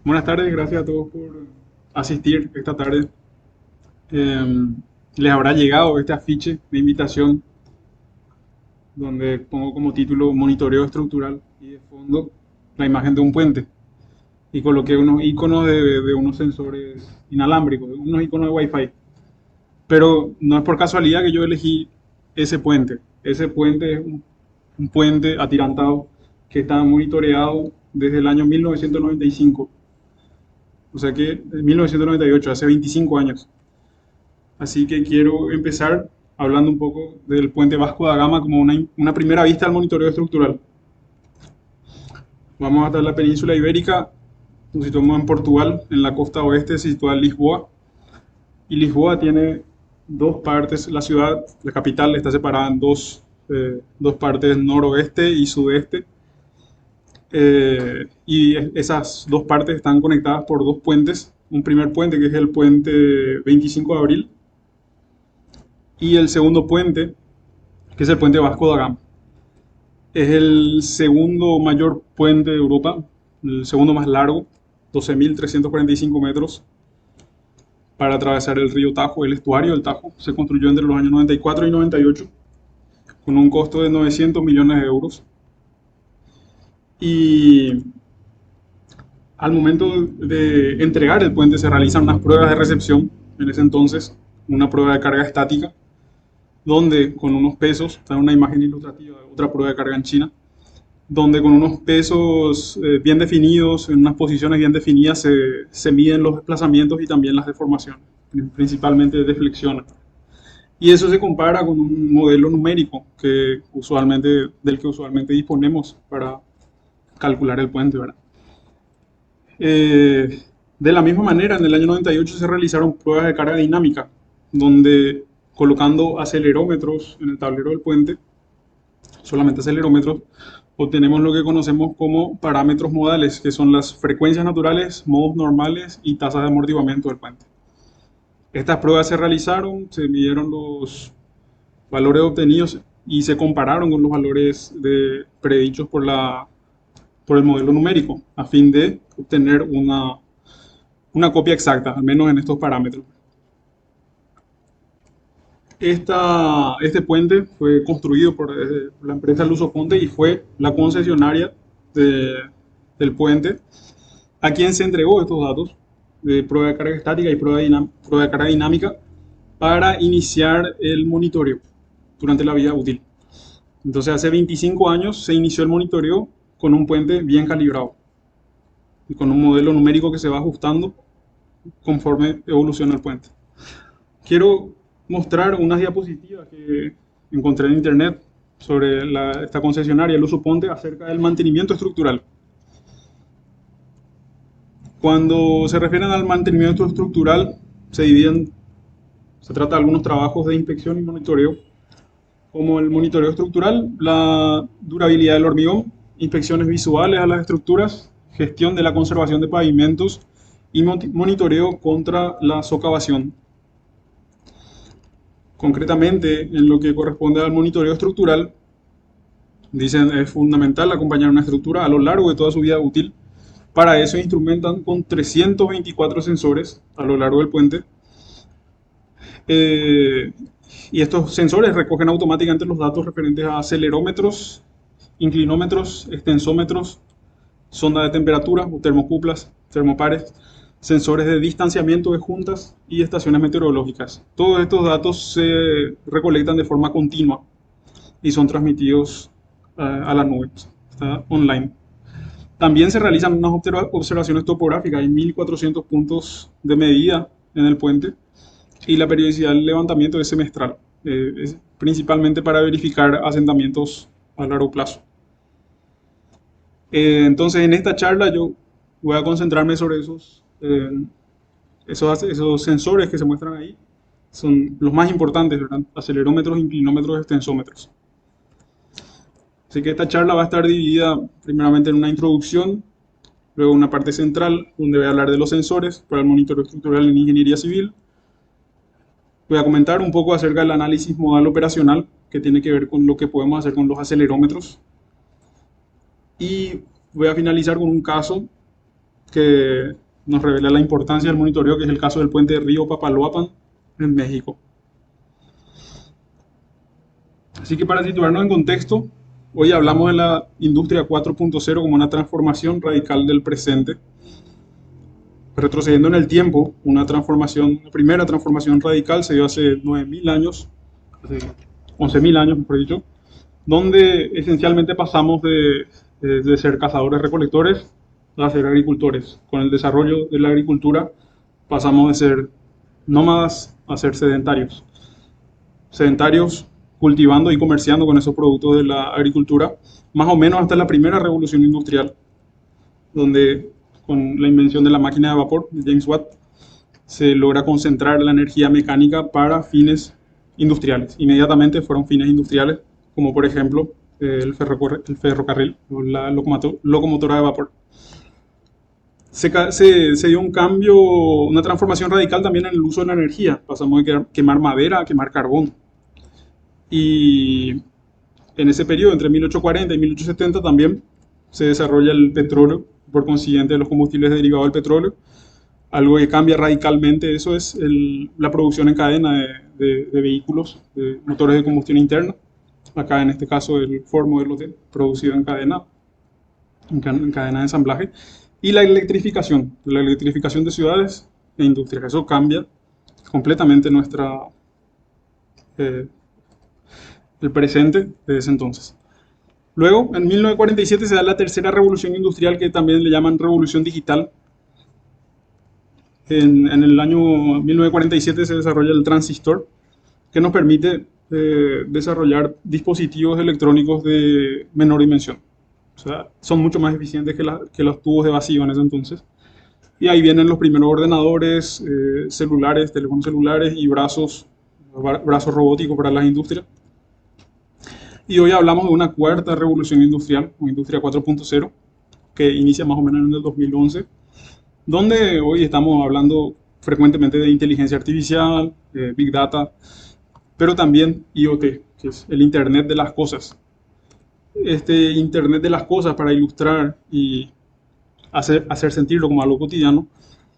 Buenas tardes, gracias a todos por asistir esta tarde. Eh, Les habrá llegado este afiche de invitación donde pongo como título Monitoreo estructural y de fondo la imagen de un puente y coloqué unos iconos de unos sensores inalámbricos, unos iconos de Wi-Fi. Pero no es por casualidad que yo elegí ese puente. Ese puente es un puente atirantado que está monitoreado desde el año 1995. O sea que en 1998, hace 25 años. Así que quiero empezar hablando un poco del puente Vasco da Gama como una primera vista al monitoreo estructural. Vamos hasta la península ibérica, nos situamos en Portugal, en la costa oeste se sitúa Lisboa. Y Lisboa tiene dos partes, la ciudad, la capital, está separada en dos partes, noroeste y sudeste. Y esas dos partes están conectadas por dos puentes. Un primer puente que es el puente 25 de abril y el segundo puente que es el puente Vasco da Gama. Es el segundo mayor puente de Europa, el segundo más largo, 12.345 metros para atravesar el río Tajo, el estuario del Tajo. Se construyó entre los años 94 y 98 con un costo de 900 millones de euros. Y al momento de entregar el puente se realizan unas pruebas de recepción, en ese entonces una prueba de carga estática, donde con unos pesos, está una imagen ilustrativa de otra prueba de carga en China, donde con unos pesos bien definidos, en unas posiciones bien definidas, se miden los desplazamientos y también las deformaciones, principalmente deflexiones. Y eso se compara con un modelo numérico del que usualmente disponemos para calcular el puente, ¿verdad? Eh, de la misma manera, en el año 98 se realizaron pruebas de carga dinámica, donde colocando acelerómetros en el tablero del puente, solamente acelerómetros, obtenemos lo que conocemos como parámetros modales, que son las frecuencias naturales, modos normales y tasas de amortiguamiento del puente. Estas pruebas se realizaron, se midieron los valores obtenidos y se compararon con los valores predichos por el modelo numérico, a fin de obtener una copia exacta, al menos en estos parámetros. Este puente fue construido por la empresa Lusoponte y fue la concesionaria de- del puente a quien se entregó estos datos de prueba de carga estática y prueba de carga dinámica para iniciar el monitoreo durante la vida útil. Entonces, hace 25 años se inició el monitoreo con un puente bien calibrado y con un modelo numérico que se va ajustando conforme evoluciona el puente. Quiero mostrar unas diapositivas que encontré en internet sobre esta concesionaria Luz Ponte acerca del mantenimiento estructural. Cuando se refieren al mantenimiento estructural, se trata de algunos trabajos de inspección y monitoreo, como el monitoreo estructural, la durabilidad del hormigón, inspecciones visuales a las estructuras, gestión de la conservación de pavimentos y monitoreo contra la socavación. Concretamente, en lo que corresponde al monitoreo estructural, dicen es fundamental acompañar una estructura a lo largo de toda su vida útil. Para eso instrumentan con 324 sensores a lo largo del puente. Eh, y estos sensores recogen automáticamente los datos referentes a acelerómetros, inclinómetros, extensómetros, sonda de temperatura o termocuplas, termopares, sensores de distanciamiento de juntas y estaciones meteorológicas. Todos estos datos se recolectan de forma continua y son transmitidos a la nube, está online. También se realizan unas observaciones topográficas, hay 1400 puntos de medida en el puente y la periodicidad del levantamiento es semestral, es principalmente para verificar asentamientos a largo plazo. Entonces, en esta charla yo voy a concentrarme sobre esos sensores que se muestran ahí. Son los más importantes, ¿verdad? Acelerómetros, inclinómetros, extensómetros. Así que esta charla va a estar dividida primeramente en una introducción, luego una parte central donde voy a hablar de los sensores para el monitoreo estructural en ingeniería civil. Voy a comentar un poco acerca del análisis modal operacional que tiene que ver con lo que podemos hacer con los acelerómetros. Y voy a finalizar con un caso que nos revela la importancia del monitoreo, que es el caso del puente de Río Papaloapan en México. Así que para situarnos en contexto, hoy hablamos de la industria 4.0 como una transformación radical del presente. Retrocediendo en el tiempo, una primera transformación radical se dio hace 9.000 años, hace 11.000 años, mejor dicho, donde esencialmente pasamos de ser cazadores-recolectores a ser agricultores. Con el desarrollo de la agricultura pasamos de ser nómadas a ser sedentarios. Sedentarios cultivando y comerciando con esos productos de la agricultura, más o menos hasta la primera revolución industrial, donde con la invención de la máquina de vapor de James Watt se logra concentrar la energía mecánica para fines industriales. Inmediatamente fueron fines industriales, como por ejemplo el ferrocarril o la locomotora de vapor. Se dio un cambio, una transformación radical también en el uso de la energía. Pasamos de quemar madera a quemar carbón. Y en ese periodo, entre 1840 y 1870, también se desarrolla el petróleo, por consiguiente los combustibles derivados del petróleo. Algo que cambia radicalmente eso es la producción en cadena de vehículos, de motores de combustión interna. Acá en este caso el Ford Modelo T, producido en cadena de ensamblaje. Y la electrificación de ciudades e industrias. Eso cambia completamente el presente de ese entonces. Luego, en 1947 se da la tercera revolución industrial, que también le llaman revolución digital. En el año 1947 se desarrolla el transistor, que nos permite desarrollar dispositivos electrónicos de menor dimensión. O sea, son mucho más eficientes que los tubos de vacío en ese entonces. Y ahí vienen los primeros ordenadores, celulares, teléfonos celulares y brazos robóticos para las industrias. Y hoy hablamos de una cuarta revolución industrial, o industria 4.0, que inicia más o menos en el 2011, donde hoy estamos hablando frecuentemente de inteligencia artificial, Big Data, pero también IoT, que es el Internet de las Cosas. Este Internet de las Cosas, para ilustrar y hacer sentirlo como algo cotidiano,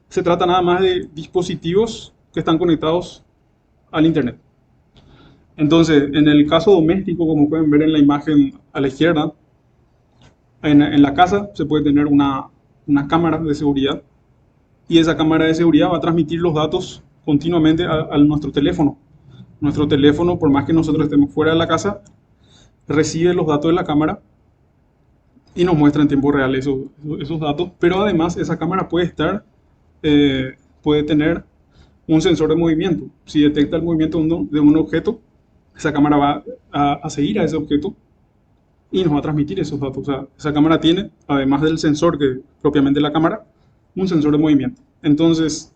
se trata nada más de dispositivos que están conectados al Internet. Entonces, en el caso doméstico, como pueden ver en la imagen a la izquierda, en la casa se puede tener una cámara de seguridad, y esa cámara de seguridad va a transmitir los datos continuamente a nuestro teléfono. Nuestro teléfono, por más que nosotros estemos fuera de la casa, recibe los datos de la cámara y nos muestra en tiempo real esos datos, pero además esa cámara puede tener un sensor de movimiento. Si detecta el movimiento de un objeto, esa cámara va a seguir a ese objeto y nos va a transmitir esos datos. O sea, esa cámara tiene, además del sensor que propiamente la cámara, un sensor de movimiento. Entonces,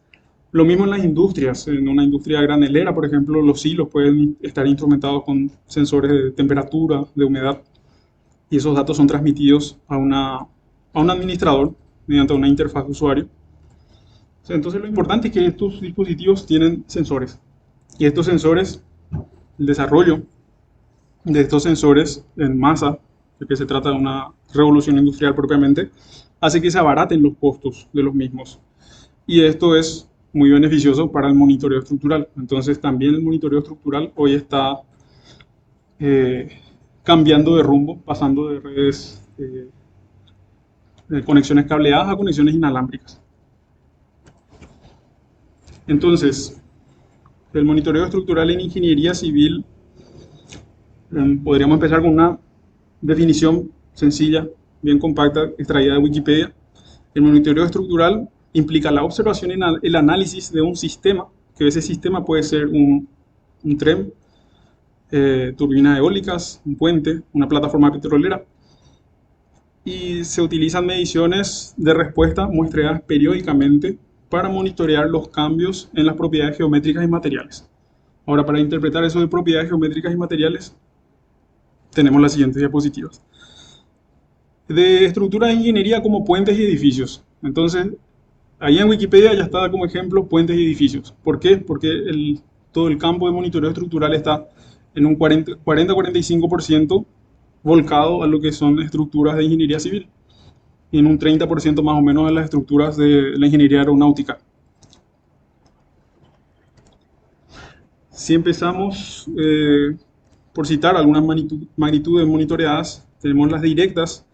lo mismo en las industrias. En una industria granelera, por ejemplo, los silos pueden estar instrumentados con sensores de temperatura, de humedad, y esos datos son transmitidos a un administrador mediante una interfaz de usuario. Entonces, lo importante es que estos dispositivos tienen sensores. Y estos sensores, el desarrollo de estos sensores en masa, de que se trata de una revolución industrial propiamente, hace que se abaraten los costos de los mismos. Y esto es muy beneficioso para el monitoreo estructural. Entonces, también el monitoreo estructural hoy está cambiando de rumbo, pasando de redes de conexiones cableadas a conexiones inalámbricas. Entonces, el monitoreo estructural en ingeniería civil, podríamos empezar con una definición sencilla, bien compacta, extraída de Wikipedia. El monitoreo estructural implica la observación y el análisis de un sistema, que ese sistema puede ser un tren, turbinas eólicas, un puente, una plataforma petrolera, y se utilizan mediciones de respuesta muestreadas periódicamente para monitorear los cambios en las propiedades geométricas y materiales. Ahora, para interpretar eso de propiedades geométricas y materiales, tenemos las siguientes diapositivas. De estructuras de ingeniería como puentes y edificios. Entonces, ahí en Wikipedia ya está como ejemplo puentes y edificios. ¿Por qué? Porque todo el campo de monitoreo estructural está en un 40-45% volcado a lo que son estructuras de ingeniería civil. y en un 30% más o menos de las estructuras de la ingeniería aeronáutica. Si empezamos por citar algunas magnitudes monitoreadas, tenemos las directas,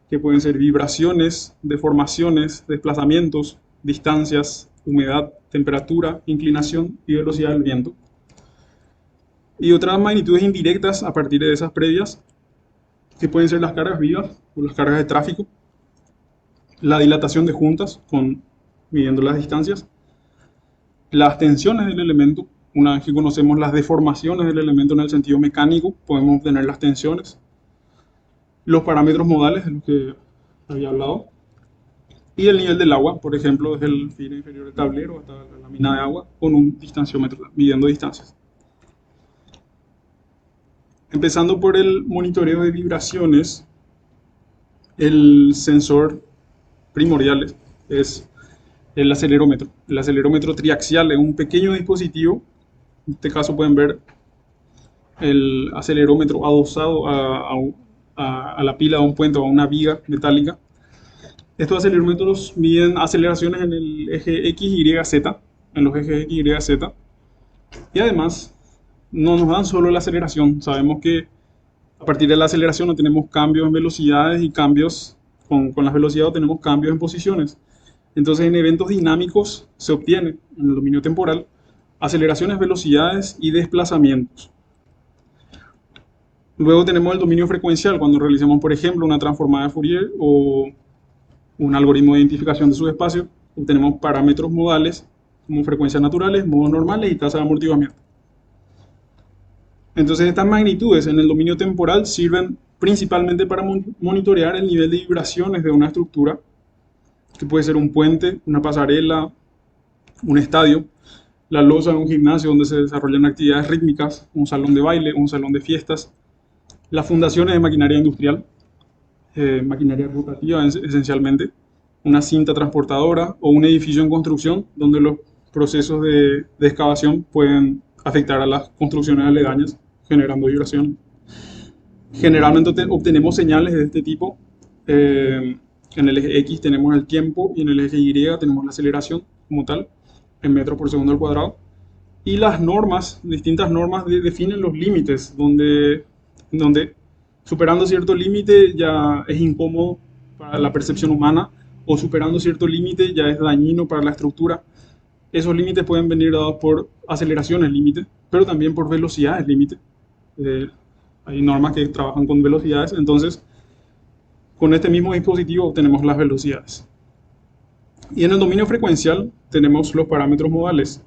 que pueden ser vibraciones, deformaciones, desplazamientos, distancias, humedad, temperatura, inclinación y velocidad del viento. Y otras magnitudes indirectas a partir de esas previas, que pueden ser las cargas vivas o las cargas de tráfico, la dilatación de juntas, midiendo las distancias, las tensiones del elemento. Una vez que conocemos las deformaciones del elemento en el sentido mecánico, podemos obtener las tensiones, los parámetros modales de los que había hablado, y el nivel del agua, por ejemplo, desde el fin inferior del tablero hasta la lámina de agua, con un distanciómetro, midiendo distancias. Empezando por el monitoreo de vibraciones, el sensor primordial es el acelerómetro. El acelerómetro triaxial es un pequeño dispositivo. En este caso pueden ver el acelerómetro adosado a la pila de un puente o a una viga metálica. Estos acelerómetros miden aceleraciones en el eje X, Y, Z, en los ejes X, Y, Z. Y además, no nos dan solo la aceleración. Sabemos que a partir de la aceleración no tenemos cambios en velocidades y cambios, con las velocidades tenemos cambios en posiciones. Entonces, en eventos dinámicos se obtiene en el dominio temporal aceleraciones, velocidades y desplazamientos. Luego tenemos el dominio frecuencial, cuando realizamos, por ejemplo, una transformada de Fourier o un algoritmo de identificación de subespacio, obtenemos parámetros modales como frecuencias naturales, modos normales y tasa de amortiguamiento. Entonces, estas magnitudes en el dominio temporal sirven principalmente para monitorear el nivel de vibraciones de una estructura, que puede ser un puente, una pasarela, un estadio, la losa de un gimnasio donde se desarrollan actividades rítmicas, un salón de baile, un salón de fiestas, las fundaciones de maquinaria industrial, maquinaria rotativa esencialmente, una cinta transportadora o un edificio en construcción donde los procesos de excavación pueden afectar a las construcciones aledañas, generando vibración. Generalmente obtenemos señales de este tipo. En el eje X tenemos el tiempo y en el eje Y tenemos la aceleración como tal, en metros por segundo al cuadrado. Y las normas, distintas normas definen los límites, donde superando cierto límite ya es incómodo para la percepción humana, o superando cierto límite ya es dañino para la estructura. Esos límites pueden venir dados por aceleraciones límite, pero también por velocidades límite. Hay normas que trabajan con velocidades, entonces con este mismo dispositivo obtenemos las velocidades. Y en el dominio frecuencial tenemos los parámetros modales.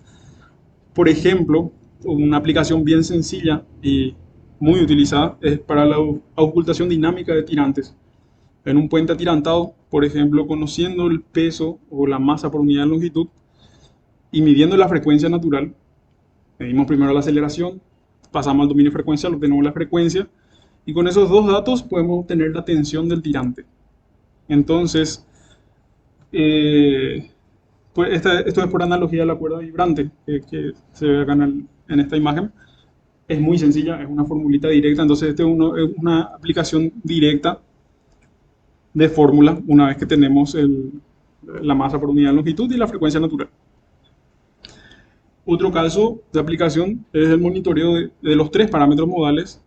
Por ejemplo, una aplicación bien sencilla y muy utilizada es para la ocultación dinámica de tirantes. En un puente atirantado, por ejemplo, conociendo el peso o la masa por unidad de longitud y midiendo la frecuencia natural, medimos primero la aceleración, pasamos al dominio frecuencial, obtenemos la frecuencia, y con esos dos datos podemos obtener la tensión del tirante. Entonces, pues esto es por analogía a la cuerda vibrante que se ve acá en esta imagen. Es muy sencilla, es una formulita directa, entonces este es una aplicación directa de fórmula una vez que tenemos la masa por unidad de longitud y la frecuencia natural. Otro caso de aplicación es el monitoreo de los tres parámetros modales,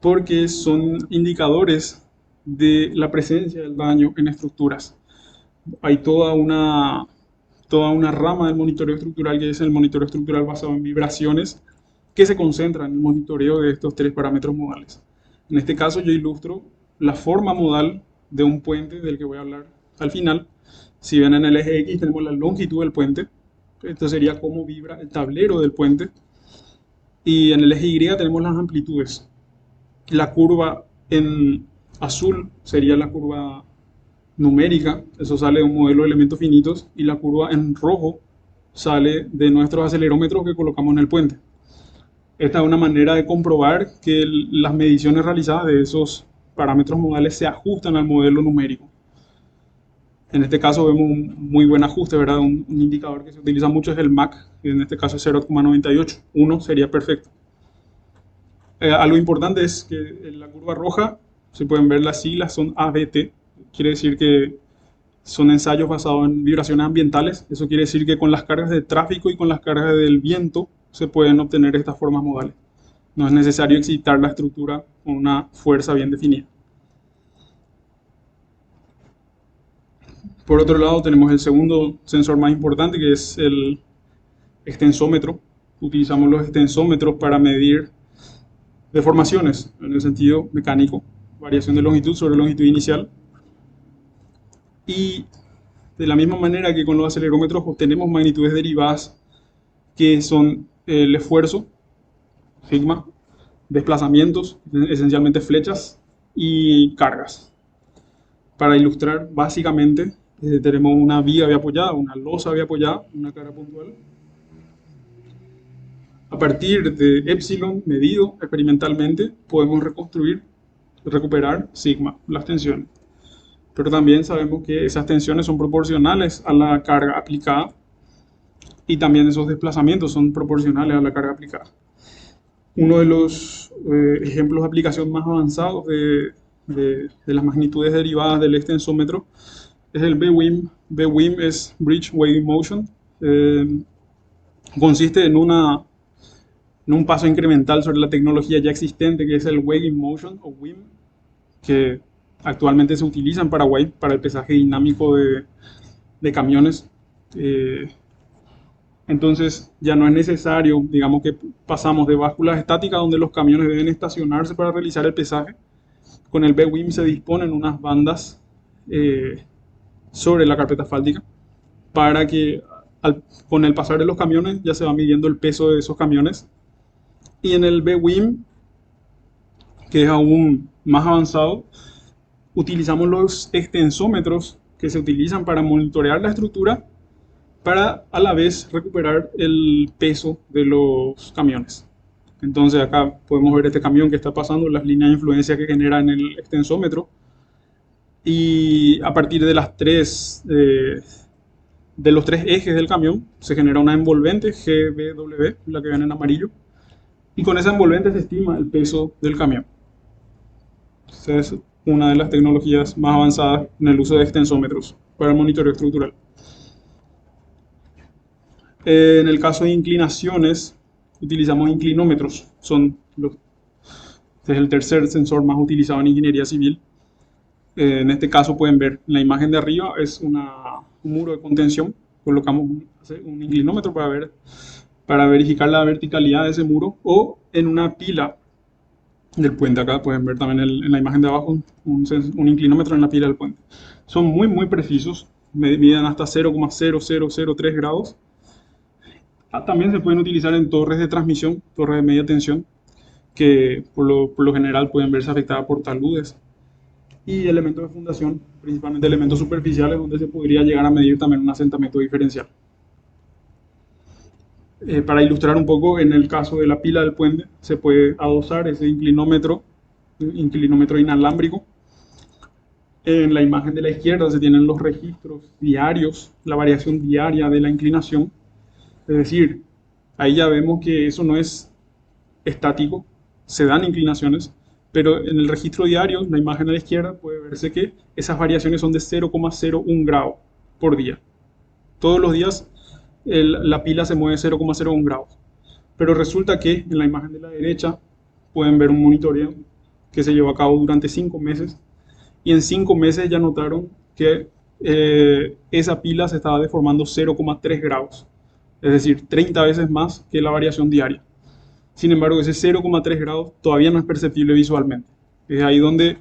porque son indicadores de la presencia del daño en estructuras. Hay toda una rama del monitoreo estructural, que es el monitoreo estructural basado en vibraciones, que se concentra en el monitoreo de estos tres parámetros modales. En este caso yo ilustro la forma modal de un puente del que voy a hablar al final. Si ven, en el eje X tenemos la longitud del puente, esto sería cómo vibra el tablero del puente, y en el eje Y tenemos las amplitudes. La curva en azul sería la curva numérica, eso sale de un modelo de elementos finitos, y la curva en rojo sale de nuestros acelerómetros que colocamos en el puente. Esta es una manera de comprobar que las mediciones realizadas de esos parámetros modales se ajustan al modelo numérico. En este caso vemos un muy buen ajuste, ¿verdad? Un indicador que se utiliza mucho es el MAC, que en este caso es 0,98. 1 sería perfecto. Algo importante es que en la curva roja se pueden ver las siglas, son ABT. Quiere decir que Son ensayos basados en vibraciones ambientales. Eso quiere decir que con las cargas de tráfico y con las cargas del viento se pueden obtener estas formas modales. No es necesario excitar la estructura con una fuerza bien definida. Por otro lado, tenemos el segundo sensor más importante, que es el extensómetro. Utilizamos los extensómetros para medir deformaciones en el sentido mecánico, variación de longitud sobre longitud inicial. Y de la misma manera que con los acelerómetros obtenemos magnitudes derivadas que son el esfuerzo, sigma, desplazamientos, esencialmente flechas, y cargas. Para ilustrar, básicamente, tenemos una viga bien apoyada, una losa bien apoyada, una carga puntual. A partir de epsilon medido experimentalmente, podemos recuperar sigma, las tensiones. Pero también sabemos que esas tensiones son proporcionales a la carga aplicada y también esos desplazamientos son proporcionales a la carga aplicada. Uno de los ejemplos de aplicación más avanzados de las magnitudes derivadas del extensómetro es el BWIM. BWIM es Bridge Wave Motion. Consiste en un paso incremental sobre la tecnología ya existente, que es el Wave Motion o WIM, que actualmente se utilizan para Wave, para el pesaje dinámico de camiones. Entonces ya no es necesario, digamos que pasamos de básculas estáticas donde los camiones deben estacionarse para realizar el pesaje. Con el BWIM se disponen unas bandas sobre la carpeta asfáltica para que con el pasar de los camiones ya se va midiendo el peso de esos camiones. Y en el BWIM, que es aún más avanzado, utilizamos los extensómetros que se utilizan para monitorear la estructura para a la vez recuperar el peso de los camiones. Entonces acá podemos ver este camión que está pasando, las líneas de influencia que genera en el extensómetro, y a partir de los tres ejes del camión se genera una envolvente GBW, la que ven en amarillo, y con esa envolvente se estima el peso del camión. Esa es una de las tecnologías más avanzadas en el uso de extensómetros para el monitoreo estructural. En el caso de inclinaciones, utilizamos inclinómetros. Este es el tercer sensor más utilizado en ingeniería civil. En este caso pueden ver, en la imagen de arriba es un muro de contención. Colocamos un inclinómetro para verificar la verticalidad de ese muro, o en una pila del puente. Acá pueden ver también en la imagen de abajo un inclinómetro en la pila del puente. Son muy precisos, miden hasta 0,0003 grados. También se pueden utilizar en torres de transmisión, torres de media tensión, que por lo general pueden verse afectadas por taludes, y elementos de fundación, principalmente elementos superficiales, donde se podría llegar a medir también un asentamiento diferencial. Para ilustrar un poco, en el caso de la pila del puente, se puede adosar ese inclinómetro inalámbrico. En la imagen de la izquierda se tienen los registros diarios, la variación diaria de la inclinación. Es decir, ahí ya vemos que eso no es estático, se dan inclinaciones, pero en el registro diario, en la imagen a la izquierda, puede verse que esas variaciones son de 0,01 grado por día. Todos los días la pila se mueve 0,01 grados. Pero resulta que en la imagen de la derecha pueden ver un monitoreo que se llevó a cabo durante 5 meses, y en 5 meses ya notaron que esa pila se estaba deformando 0,3 grados. Es decir, 30 veces más que la variación diaria. Sin embargo, ese 0,3 grados todavía no es perceptible visualmente. Es ahí donde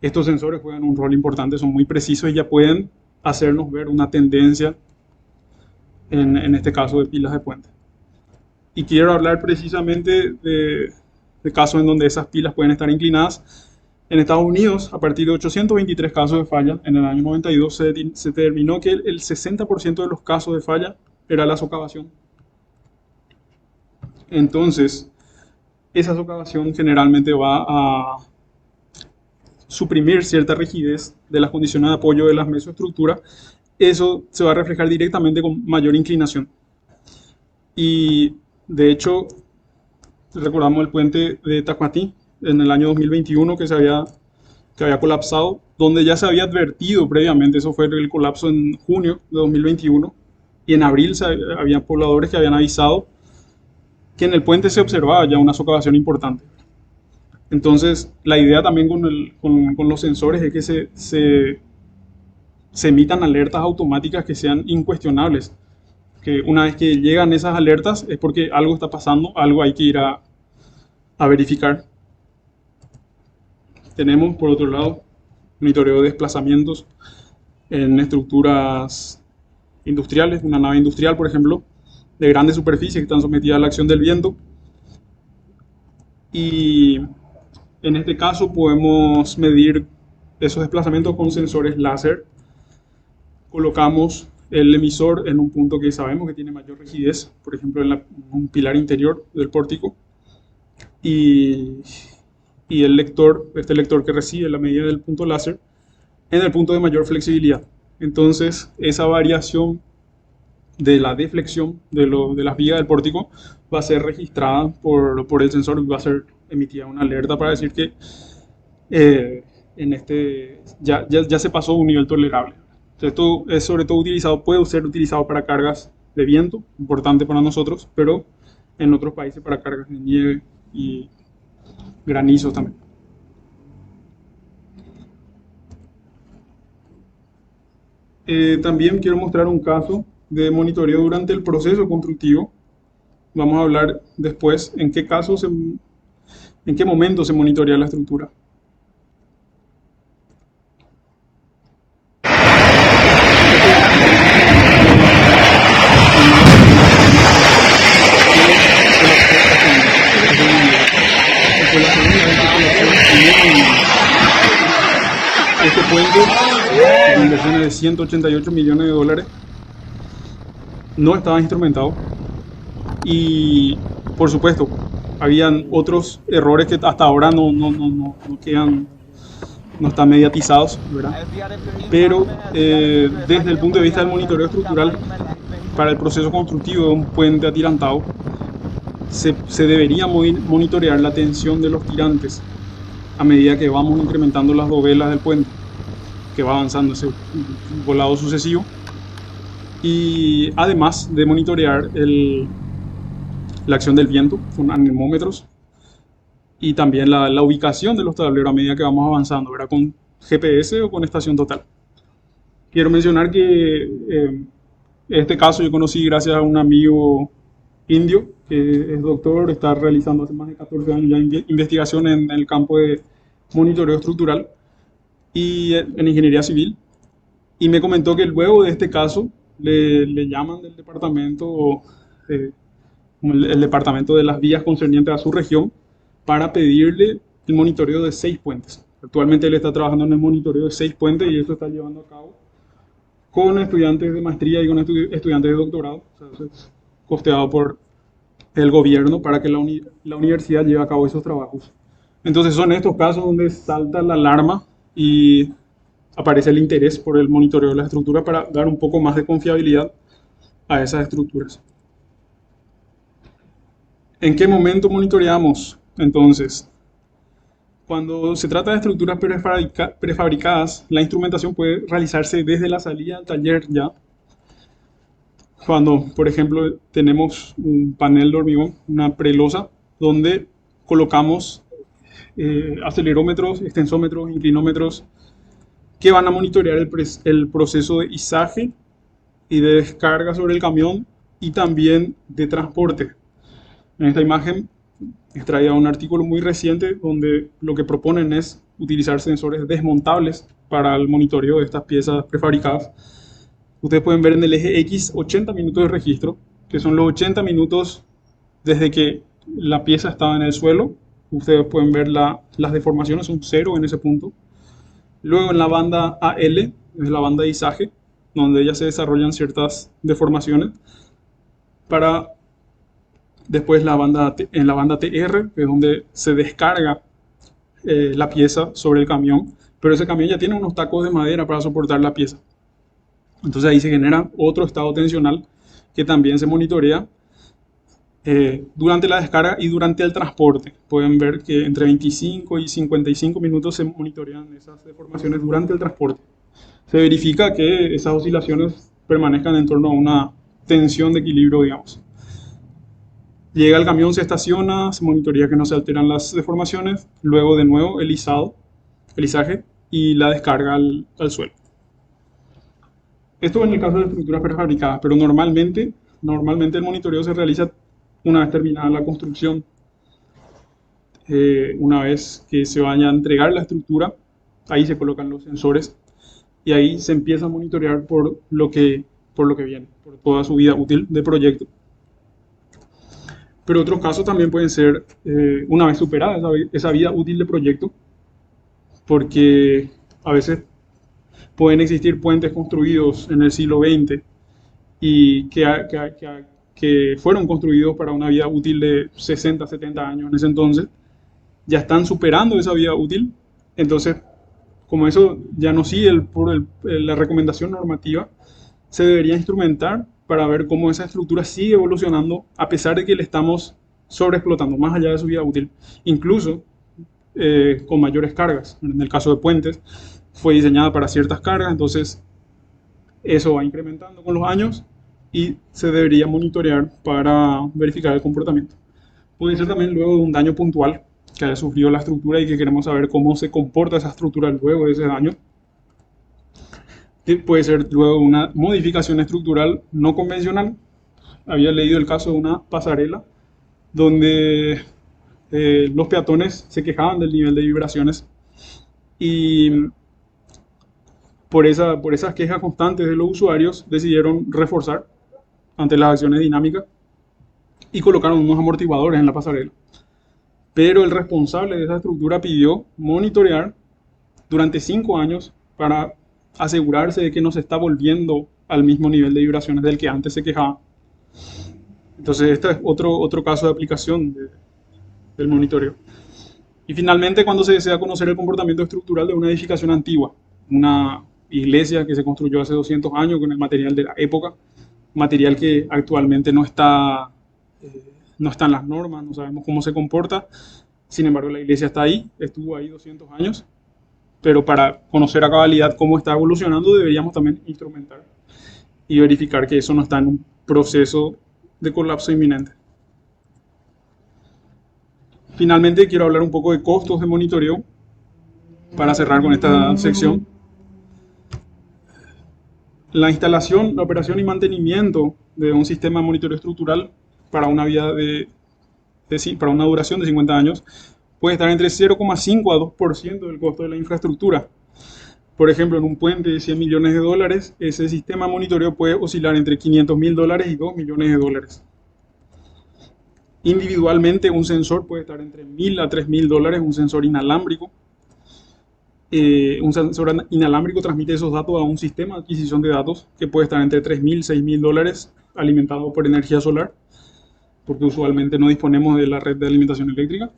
estos sensores juegan un rol importante, son muy precisos y ya pueden hacernos ver una tendencia, en este caso de pilas de puente. Y quiero hablar precisamente de casos en donde esas pilas pueden estar inclinadas. En Estados Unidos, a partir de 823 casos de falla, en el año 92 se determinó que el 60% de los casos de falla era la socavación. Entonces, esa socavación generalmente va a suprimir cierta rigidez de las condiciones de apoyo de las mesoestructuras. Eso se va a reflejar directamente con mayor inclinación. Y de hecho, recordamos el puente de Tacuatí en el año 2021, que se había que había colapsado, donde ya se había advertido previamente, eso fue el colapso en junio de 2021, y en abril había pobladores que habían avisado que en el puente se observaba ya una socavación importante. Entonces, la idea también con los sensores es que se emitan alertas automáticas que sean incuestionables. Que una vez que llegan esas alertas es porque algo está pasando, algo hay que ir a verificar. Tenemos, por otro lado, monitoreo de desplazamientos en estructuras industriales, una nave industrial, por ejemplo, de grandes superficies que están sometidas a la acción del viento. Y en este caso podemos medir esos desplazamientos con sensores láser. Colocamos el emisor en un punto que sabemos que tiene mayor rigidez, por ejemplo en un pilar interior del pórtico, y, y el lector, este lector que recibe la medida del punto láser, en el punto de mayor flexibilidad. Entonces esa variación de la deflexión de las vigas del pórtico va a ser registrada por el sensor y va a ser emitida una alerta para decir que ya se pasó un nivel tolerable. Esto es sobre todo utilizado, puede ser utilizado para cargas de viento, importante para nosotros, pero en otros países para cargas de nieve y granizos también. También quiero mostrar un caso de monitoreo durante el proceso constructivo. Vamos a hablar después en qué casos, en qué momento se monitorea la estructura. Fue la segunda vez que colapsó este puente, con inversiones de 188 millones de dólares, no estaba instrumentado y, por supuesto, habían otros errores que hasta ahora no quedan, no están mediatizados, ¿verdad? Pero desde el punto de vista del monitoreo estructural, para el proceso constructivo de un puente atirantado, se debería monitorear la tensión de los tirantes a medida que vamos incrementando las dovelas del puente, que va avanzando ese volado sucesivo, y además de monitorear la acción del viento con anemómetros y también la ubicación de los tableros a medida que vamos avanzando, ¿verdad? Con GPS o con estación total. Quiero mencionar que este caso yo conocí gracias a un amigo indio que es doctor, está realizando hace más de 14 años ya investigación en el campo de monitoreo estructural y en ingeniería civil, y me comentó que luego de este caso le llaman del departamento, el departamento de las vías concernientes a su región, para pedirle el monitoreo de 6 puentes. Actualmente él está trabajando en el monitoreo de 6 puentes y eso está llevando a cabo con estudiantes de maestría y con estudiantes de doctorado, o sea, es costeado por el gobierno para que la universidad lleve a cabo esos trabajos. Entonces son estos casos donde salta la alarma y aparece el interés por el monitoreo de la estructura para dar un poco más de confiabilidad a esas estructuras. ¿En qué momento monitoreamos? Entonces, cuando se trata de estructuras prefabricadas, la instrumentación puede realizarse desde la salida al taller ya. Cuando, por ejemplo, tenemos un panel de hormigón, una prelosa, donde colocamos acelerómetros, extensómetros, inclinómetros, que van a monitorear el proceso de izaje y de descarga sobre el camión y también de transporte. En esta imagen extraída un artículo muy reciente donde lo que proponen es utilizar sensores desmontables para el monitoreo de estas piezas prefabricadas. Ustedes pueden ver en el eje X 80 minutos de registro, que son los 80 minutos desde que la pieza estaba en el suelo. Ustedes pueden ver las deformaciones son 0 en ese punto. Luego en la banda AL, es la banda de izaje, donde ya se desarrollan ciertas deformaciones, para después en la banda TR, que es donde se descarga la pieza sobre el camión, pero ese camión ya tiene unos tacos de madera para soportar la pieza. Entonces ahí se genera otro estado tensional que también se monitorea Durante la descarga y durante el transporte. Pueden ver que entre 25 y 55 minutos se monitorean esas deformaciones durante el transporte. Se verifica que esas oscilaciones permanezcan en torno a una tensión de equilibrio, digamos. Llega el camión, se estaciona, se monitorea que no se alteran las deformaciones, luego de nuevo el izaje y la descarga al suelo. Esto en el caso de estructuras prefabricadas, pero normalmente el monitoreo se realiza una vez terminada la construcción. Una vez que se vaya a entregar la estructura, ahí se colocan los sensores y ahí se empieza a monitorear por lo que viene, por toda su vida útil de proyecto. Pero otros casos también pueden ser una vez superada esa vida útil de proyecto, porque a veces pueden existir puentes construidos en el siglo XX y que fueron construidos para una vida útil de 60, 70 años en ese entonces, ya están superando esa vida útil. Entonces, como eso ya no sigue la recomendación normativa, se debería instrumentar para ver cómo esa estructura sigue evolucionando a pesar de que le estamos sobreexplotando más allá de su vida útil, incluso con mayores cargas. En el caso de puentes, fue diseñada para ciertas cargas, entonces eso va incrementando con los años y se debería monitorear para verificar el comportamiento. Puede ser también luego de un daño puntual que haya sufrido la estructura y que queremos saber cómo se comporta esa estructura luego de ese daño. Que puede ser luego una modificación estructural no convencional. Había leído el caso de una pasarela donde los peatones se quejaban del nivel de vibraciones y por esas quejas constantes de los usuarios decidieron reforzar ante las acciones dinámicas y colocaron unos amortiguadores en la pasarela. Pero el responsable de esa estructura pidió monitorear durante 5 años para asegurarse de que no se está volviendo al mismo nivel de vibraciones del que antes se quejaba. Entonces, este es otro caso de aplicación del monitoreo. Y finalmente, cuando se desea conocer el comportamiento estructural de una edificación antigua, una iglesia que se construyó hace 200 años con el material de la época, material que actualmente no está en las normas, no sabemos cómo se comporta. Sin embargo, la iglesia está ahí, estuvo ahí 200 años, pero para conocer a cabalidad cómo está evolucionando deberíamos también instrumentar y verificar que eso no está en un proceso de colapso inminente. Finalmente, quiero hablar un poco de costos de monitoreo para cerrar con esta sección. La instalación, la operación y mantenimiento de un sistema de monitoreo estructural para una vida para una duración de 50 años puede estar entre 0,5 a 2% del costo de la infraestructura. Por ejemplo, en un puente de 100 millones de dólares, ese sistema de monitoreo puede oscilar entre 500 mil dólares y 2 millones de dólares. Individualmente, un sensor puede estar entre 1.000 a 3.000 dólares, un sensor inalámbrico. Un sensor inalámbrico transmite esos datos a un sistema de adquisición de datos que puede estar entre 3.000 y 6.000 dólares, alimentado por energía solar, porque usualmente no disponemos de la red de alimentación eléctrica.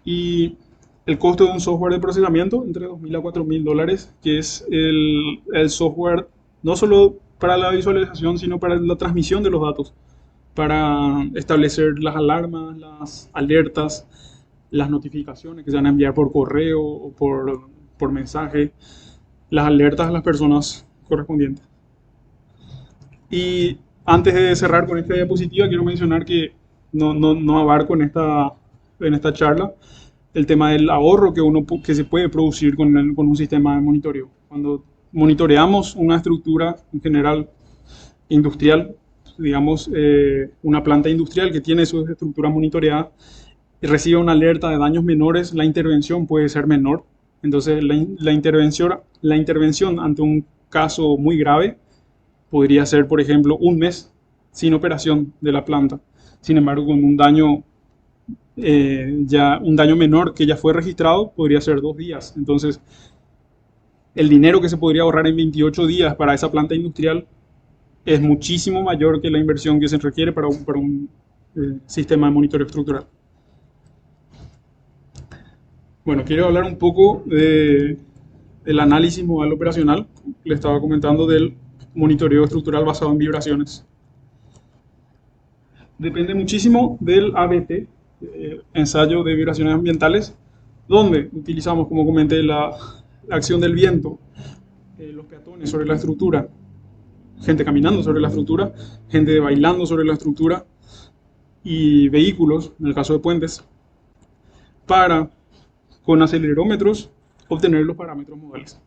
Y el costo de un software de procesamiento entre 2.000 a 4.000 dólares, que es el software no solo para la visualización, sino para la transmisión de los datos, para establecer las alarmas, las alertas, las notificaciones que se van a enviar por correo o por mensaje, las alertas a las personas correspondientes. Y antes de cerrar con esta diapositiva, quiero mencionar que no abarco en esta charla el tema del ahorro que se puede producir con un sistema de monitoreo. Cuando monitoreamos una estructura en general industrial, digamos una planta industrial que tiene su estructura monitoreada y recibe una alerta de daños menores, la intervención puede ser menor. Entonces la intervención ante un caso muy grave podría ser, por ejemplo, un mes sin operación de la planta. Sin embargo, con un daño menor que ya fue registrado, podría ser 2 días. Entonces, el dinero que se podría ahorrar en 28 días para esa planta industrial es muchísimo mayor que la inversión que se requiere para un sistema de monitoreo estructural. Bueno, quiero hablar un poco del análisis modal operacional. Le estaba comentando del monitoreo estructural basado en vibraciones. Depende muchísimo del ABT, ensayo de vibraciones ambientales, donde utilizamos, como comenté, la acción del viento, los peatones sobre la estructura, gente caminando sobre la estructura, gente bailando sobre la estructura y vehículos, en el caso de puentes, para, con acelerómetros, obtener los parámetros modales.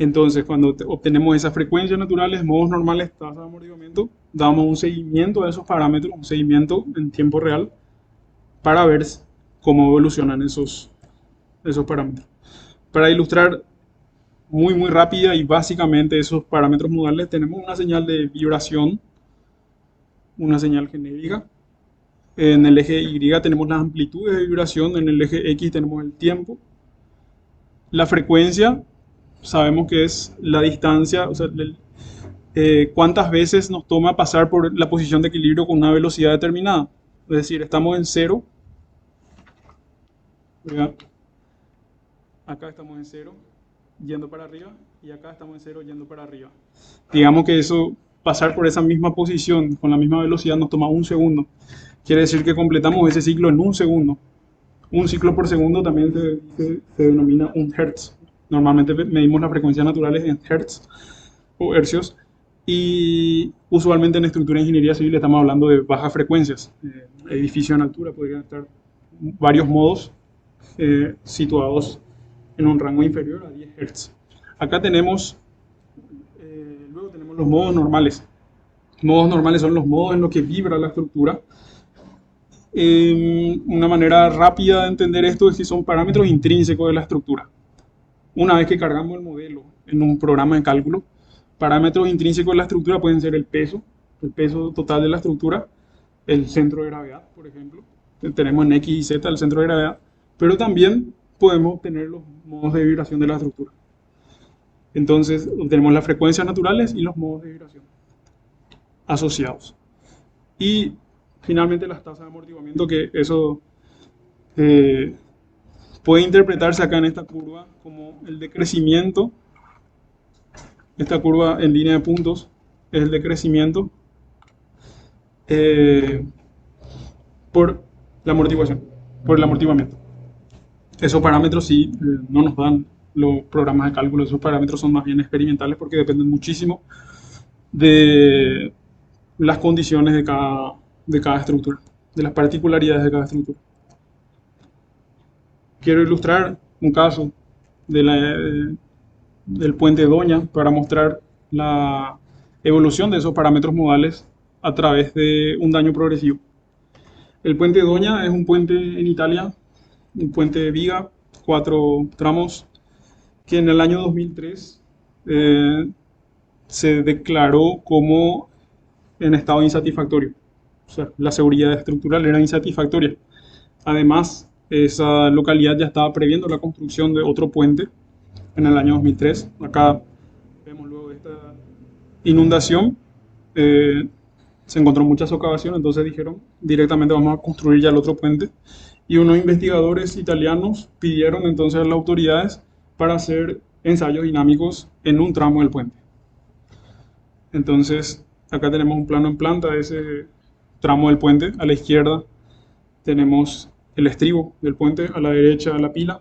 Entonces, cuando obtenemos esas frecuencias naturales, modos normales, tasa de amortiguamiento, damos un seguimiento a esos parámetros, un seguimiento en tiempo real, para ver cómo evolucionan esos parámetros. Para ilustrar muy rápida y básicamente esos parámetros modales, tenemos una señal de vibración, una señal genérica. En el eje Y tenemos las amplitudes de vibración, en el eje X tenemos el tiempo. La frecuencia, sabemos que es la distancia, o sea, cuántas veces nos toma pasar por la posición de equilibrio con una velocidad determinada. Es decir, estamos en cero. Acá estamos en cero, yendo para arriba, y acá estamos en cero, yendo para arriba. Digamos que eso, pasar por esa misma posición con la misma velocidad nos toma un segundo. Quiere decir que completamos ese ciclo en un segundo. Un ciclo por segundo también se denomina un hertz. Normalmente medimos las frecuencias naturales en hertz o hercios, y usualmente en estructura de ingeniería civil estamos hablando de bajas frecuencias. Edificio en altura podrían estar varios modos situados en un rango inferior a 10 Hz. Acá tenemos, luego tenemos los modos normales. Modos normales son los modos en los que vibra la estructura. Una manera rápida de entender esto es que son parámetros intrínsecos de la estructura. Una vez que cargamos el modelo en un programa de cálculo, parámetros intrínsecos de la estructura pueden ser el peso total de la estructura, el centro de gravedad, por ejemplo. Tenemos en X y Z el centro de gravedad, pero también podemos obtener los modos de vibración de la estructura. Entonces, obtenemos las frecuencias naturales y los modos de vibración asociados. Y finalmente las tasas de amortiguamiento, que eso puede interpretarse acá en esta curva como el decrecimiento. Esta curva en línea de puntos es el decrecimiento por la amortiguación, por el amortiguamiento. Esos parámetros sí no nos dan los programas de cálculo, esos parámetros son más bien experimentales porque dependen muchísimo de las condiciones de cada estructura, de las particularidades de cada estructura. Quiero ilustrar un caso del puente Doña para mostrar la evolución de esos parámetros modales a través de un daño progresivo. El puente Doña es un puente en Italia, un puente de viga, 4 tramos, que en el año 2003 se declaró como en estado insatisfactorio. O sea, la seguridad estructural era insatisfactoria. Además, esa localidad ya estaba previendo la construcción de otro puente en el año 2003. Acá vemos luego esta inundación. Se encontró mucha socavación, entonces dijeron directamente vamos a construir ya el otro puente. Y unos investigadores italianos pidieron entonces a las autoridades para hacer ensayos dinámicos en un tramo del puente. Entonces, acá tenemos un plano en planta de ese tramo del puente. A la izquierda tenemos el estribo del puente, a la derecha la pila.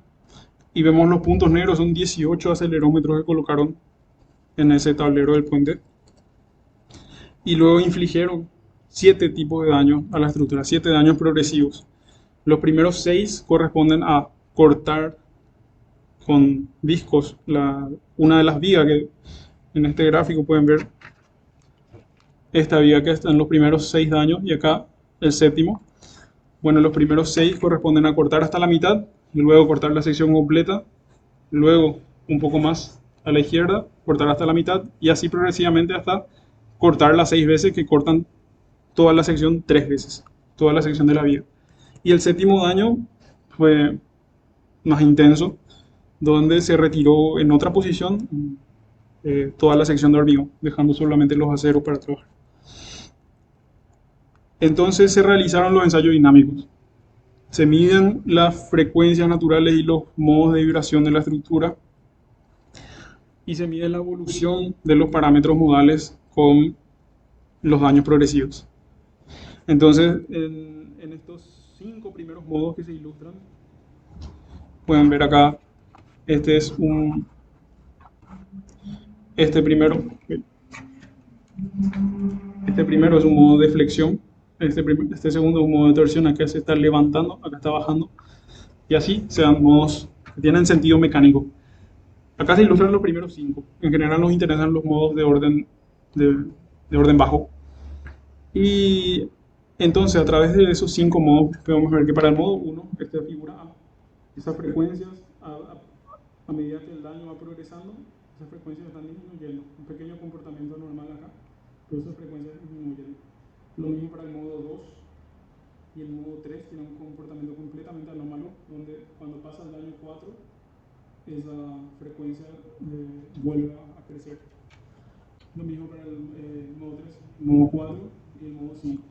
Y vemos los puntos negros, son 18 acelerómetros que colocaron en ese tablero del puente. Y luego infligieron 7 tipos de daños a la estructura, 7 daños progresivos. Los primeros 6 corresponden a cortar con discos una de las vigas que en este gráfico pueden ver. Esta viga que está en los primeros 6 daños y acá el séptimo. Bueno, los primeros 6 corresponden a cortar hasta la mitad y luego cortar la sección completa. Luego un poco más a la izquierda, cortar hasta la mitad y así progresivamente hasta cortar las 6 veces que cortan toda la sección 3 veces, toda la sección de la viga. Y el séptimo daño fue más intenso, donde se retiró en otra posición toda la sección de hormigón, dejando solamente los aceros para trabajar. Entonces se realizaron los ensayos dinámicos. Se miden las frecuencias naturales y los modos de vibración de la estructura y se mide la evolución de los parámetros modales con los daños progresivos. Entonces, en estos 5 primeros modos que se ilustran, pueden ver acá, este es un, este primero, este primero es un modo de flexión, este segundo es un modo de torsión, acá se está levantando, acá está bajando, y así se dan modos que tienen sentido mecánico. Acá se ilustran los primeros 5. En general nos interesan los modos de, de orden bajo. Y entonces a través de esos 5 modos podemos ver que para el modo 1, esta figura A, esas frecuencias a medida que el daño va progresando, esas frecuencias están disminuyendo. Un pequeño comportamiento normal acá, pero esas frecuencias disminuyen. Lo mismo para el modo 2 y el modo 3 tiene un comportamiento completamente anómalo, donde cuando pasa el daño 4, esa frecuencia vuelve a crecer. Lo mismo para el modo 3, el modo 4 y el modo 5.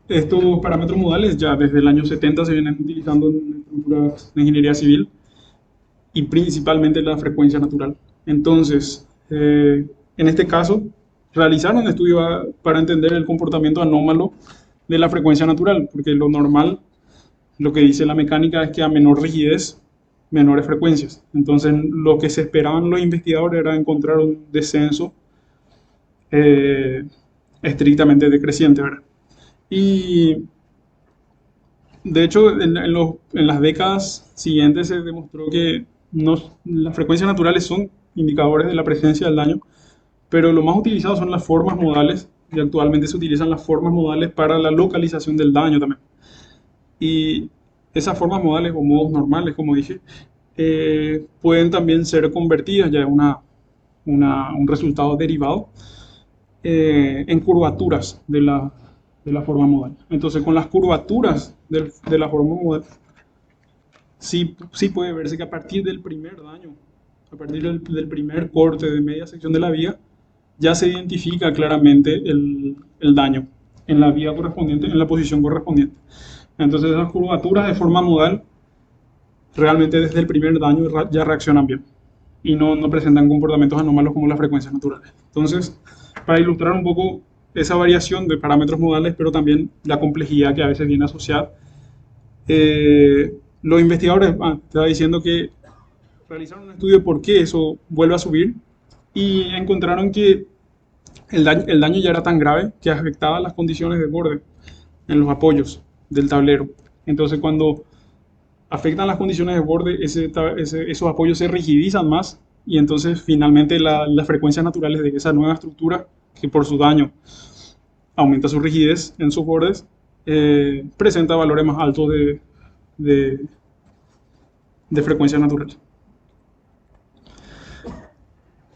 Estos parámetros modales ya desde el año 70 se vienen utilizando en estructuras de ingeniería civil y principalmente la frecuencia natural. Entonces, en este caso, realizaron un estudio para entender el comportamiento anómalo de la frecuencia natural, porque lo normal, lo que dice la mecánica es que a menor rigidez, menores frecuencias. Entonces, lo que se esperaban los investigadores era encontrar un descenso eh, estrictamente decreciente, ¿verdad? Y de hecho, en las décadas siguientes se demostró que las frecuencias naturales son indicadores de la presencia del daño, pero lo más utilizado son las formas modales, y actualmente se utilizan las formas modales para la localización del daño también. Y esas formas modales o modos normales, como dije, pueden también ser convertidas ya en un resultado derivado en curvaturas de la forma modal. Entonces, con las curvaturas de la forma modal, sí puede verse que a partir del primer daño, a partir del primer corte de media sección de la vía, ya se identifica claramente el daño en la vía correspondiente, en la posición correspondiente. Entonces, esas curvaturas de forma modal realmente desde el primer daño ya reaccionan bien y no presentan comportamientos anómalos como las frecuencias naturales. Entonces, para ilustrar un poco esa variación de parámetros modales, pero también la complejidad que a veces viene asociada, los investigadores estaba diciendo que realizaron un estudio de por qué eso vuelve a subir y encontraron que el daño ya era tan grave que afectaba las condiciones de borde en los apoyos del tablero. Entonces, cuando afectan las condiciones de borde, esos apoyos se rigidizan más y entonces finalmente las frecuencias naturales de esa nueva estructura, que por su daño aumenta su rigidez en sus bordes, presenta valores más altos de, de frecuencia natural.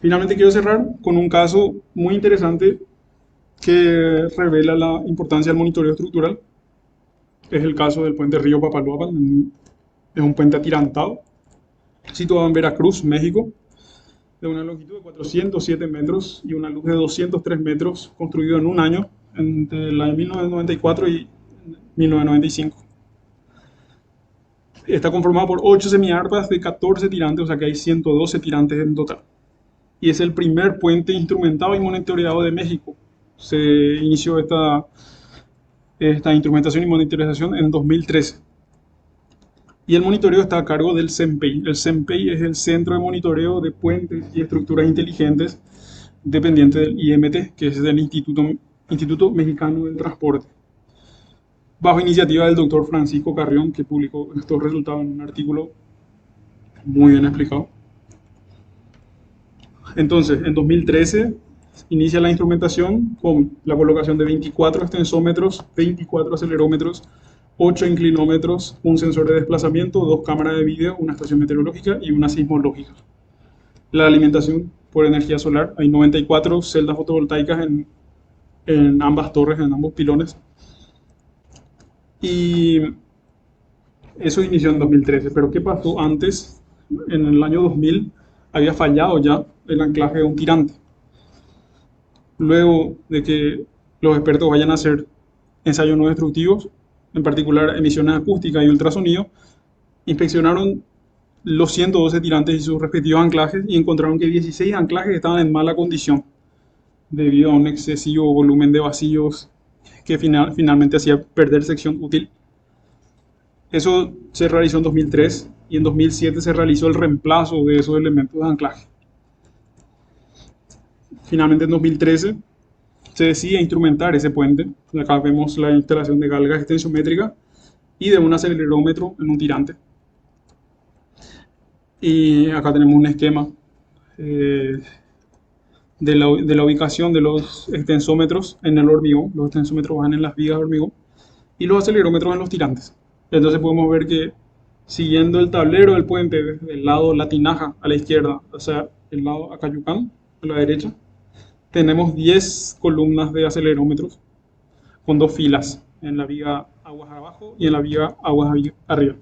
Finalmente quiero cerrar con un caso muy interesante que revela la importancia del monitoreo estructural. Es el caso del puente Río Papaloapan. Es un puente atirantado, situado en Veracruz, México, de una longitud de 407 metros y una luz de 203 metros, construido en un año, entre el año 1994 y 1995. Está conformado por 8 semiarpas de 14 tirantes, o sea que hay 112 tirantes en total. Y es el primer puente instrumentado y monitoreado de México. Se inició esta instrumentación y monitorización en 2013. Y el monitoreo está a cargo del CEMPEI. El CEMPEI es el Centro de Monitoreo de Puentes y Estructuras Inteligentes, dependiente del IMT, que es del Instituto Mexicano del Transporte, bajo iniciativa del doctor Francisco Carrión, que publicó estos resultados en un artículo muy bien explicado. Entonces, en 2013 inicia la instrumentación con la colocación de 24 extensómetros, 24 acelerómetros, 8 inclinómetros, un sensor de desplazamiento, 2 cámaras de vídeo, una estación meteorológica y una sismológica. La alimentación por energía solar, hay 94 celdas fotovoltaicas en ambas torres, en ambos pilones. Y eso inició en 2013, pero ¿qué pasó antes? En el año 2000 había fallado ya el anclaje de un tirante. Luego de que los expertos vayan a hacer ensayos no destructivos, en particular emisiones acústicas y ultrasonido, inspeccionaron los 112 tirantes y sus respectivos anclajes y encontraron que 16 anclajes estaban en mala condición debido a un excesivo volumen de vacíos que finalmente hacía perder sección útil. Eso se realizó en 2003 y en 2007 se realizó el reemplazo de esos elementos de anclaje. Finalmente en 2013 se decide instrumentar ese puente. Acá vemos la instalación de galgas extensiométricas y de un acelerómetro en un tirante. Y acá tenemos un esquema eh, de la ubicación de los extensómetros en el hormigón. Los extensómetros van en las vigas de hormigón y los acelerómetros en los tirantes. Entonces podemos ver que siguiendo el tablero del puente desde el lado La Tinaja a la izquierda, o sea, el lado Acayucán a la derecha, tenemos 10 columnas de acelerómetros con dos filas en la viga aguas abajo y en la viga aguas arriba.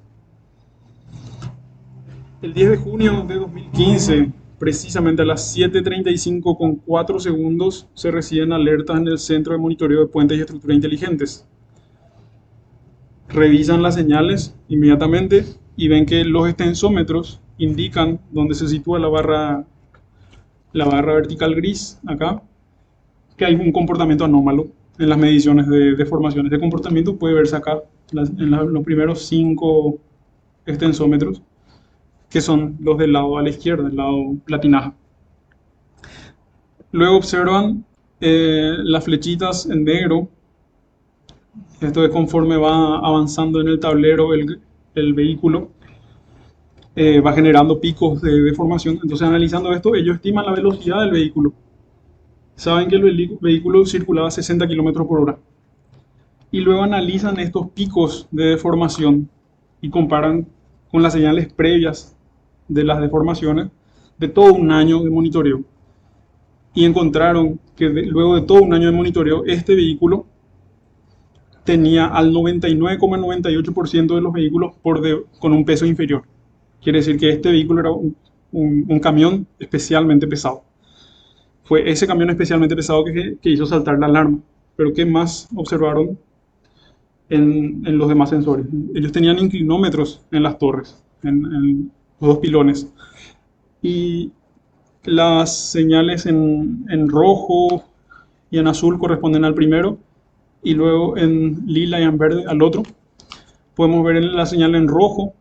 El 10 de junio de 2015, precisamente a las 7:35 con 4 segundos, se reciben alertas en el Centro de Monitoreo de Puentes y Estructuras Inteligentes. Revisan las señales inmediatamente y ven que los extensómetros indican dónde se sitúa la barra vertical gris, acá, que hay un comportamiento anómalo en las mediciones de deformaciones de comportamiento. Puede verse acá en los primeros 5 extensómetros, que son los del lado a la izquierda, del lado La Tinaja. Luego observan las flechitas en negro. Esto es conforme va avanzando en el tablero el vehículo, va generando picos de deformación. Entonces, analizando esto, ellos estiman la velocidad del vehículo. Saben que el vehículo circulaba a 60 km por hora. Y luego analizan estos picos de deformación y comparan con las señales previas de las deformaciones de todo un año de monitoreo. Y encontraron que luego de todo un año de monitoreo, este vehículo tenía al 99,98% de los vehículos con un peso inferior. Quiere decir que este vehículo era un camión especialmente pesado. Fue ese camión especialmente pesado que hizo saltar la alarma. Pero ¿qué más observaron en los demás sensores? Ellos tenían inclinómetros en las torres, en los dos pilones. Y las señales en rojo y en azul corresponden al primero, y luego en lila y en verde al otro. Podemos ver la señal en rojo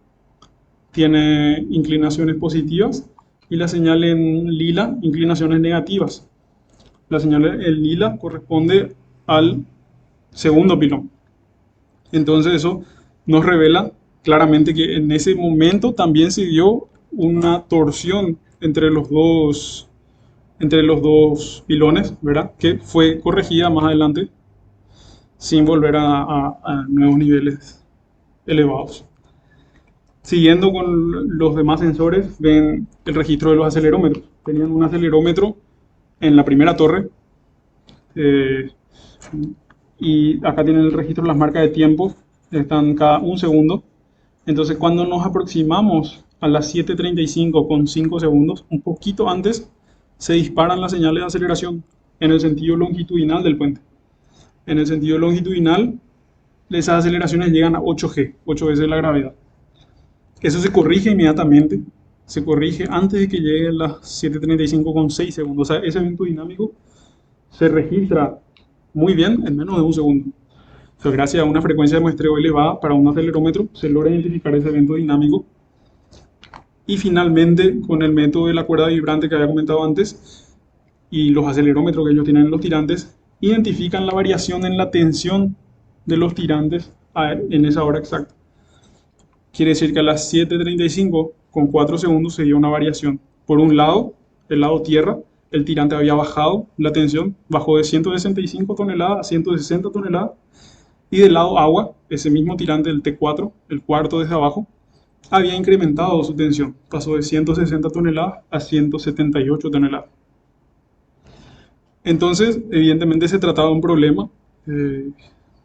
tiene inclinaciones positivas y la señal en lila inclinaciones negativas. La señal en lila corresponde al segundo pilón. Entonces eso nos revela claramente que en ese momento también se dio una torsión entre los dos pilones, ¿verdad? Que fue corregida más adelante sin volver a nuevos niveles elevados. Siguiendo con los demás sensores, ven el registro de los acelerómetros. Tenían un acelerómetro en la primera torre, y acá tienen el registro de las marcas de tiempo, están cada un segundo. Entonces, cuando nos aproximamos a las 7:35 con 5 segundos, un poquito antes, se disparan las señales de aceleración en el sentido longitudinal del puente. En el sentido longitudinal, esas aceleraciones llegan a 8G, 8 veces la gravedad. Eso se corrige inmediatamente, se corrige antes de que llegue a las 7:35 con 6 segundos. O sea, ese evento dinámico se registra muy bien en menos de un segundo. O sea, gracias a una frecuencia de muestreo elevada para un acelerómetro, se logra identificar ese evento dinámico. Y finalmente, con el método de la cuerda vibrante que había comentado antes y los acelerómetros que ellos tienen en los tirantes, identifican la variación en la tensión de los tirantes en esa hora exacta. Quiere decir que a las 7:35 con 4 segundos se dio una variación. Por un lado, el lado tierra, el tirante había bajado la tensión, bajó de 165 toneladas a 160 toneladas. Y del lado agua, ese mismo tirante del T4, el cuarto desde abajo, había incrementado su tensión, pasó de 160 toneladas a 178 toneladas. Entonces, evidentemente se trataba de un problema.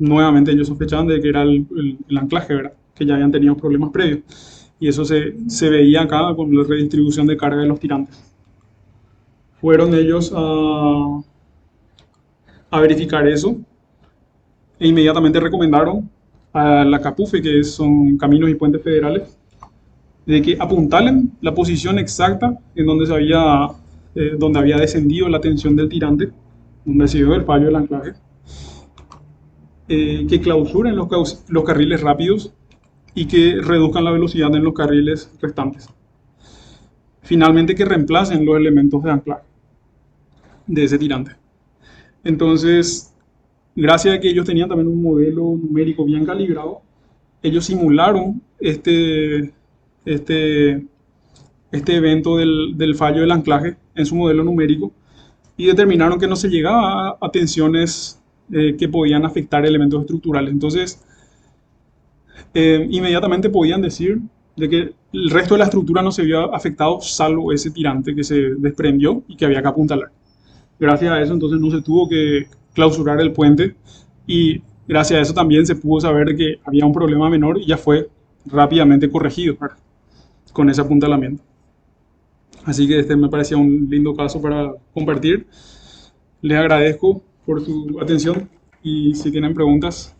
Nuevamente ellos sospechaban de que era el anclaje, ¿verdad? Que ya habían tenido problemas previos. Y eso se veía acá con la redistribución de carga de los tirantes. Fueron ellos a verificar eso e inmediatamente recomendaron a la CAPUFE, que son Caminos y Puentes Federales, de que apuntalen la posición exacta en donde donde había descendido la tensión del tirante, donde se dio el fallo del anclaje, que clausuren los carriles rápidos y que reduzcan la velocidad en los carriles restantes. Finalmente, que reemplacen los elementos de anclaje de ese tirante. Entonces, gracias a que ellos tenían también un modelo numérico bien calibrado, ellos simularon este, este evento del fallo del anclaje en su modelo numérico y determinaron que no se llegaba a tensiones que podían afectar elementos estructurales. Entonces, inmediatamente podían decir de que el resto de la estructura no se vio afectado salvo ese tirante que se desprendió y que había que apuntalar. Gracias a eso entonces no se tuvo que clausurar el puente y gracias a eso también se pudo saber que había un problema menor y ya fue rápidamente corregido, ¿verdad? Con ese apuntalamiento. Así que este me parecía un lindo caso para compartir. Les agradezco por su atención y si tienen preguntas,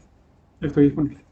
estoy disponible.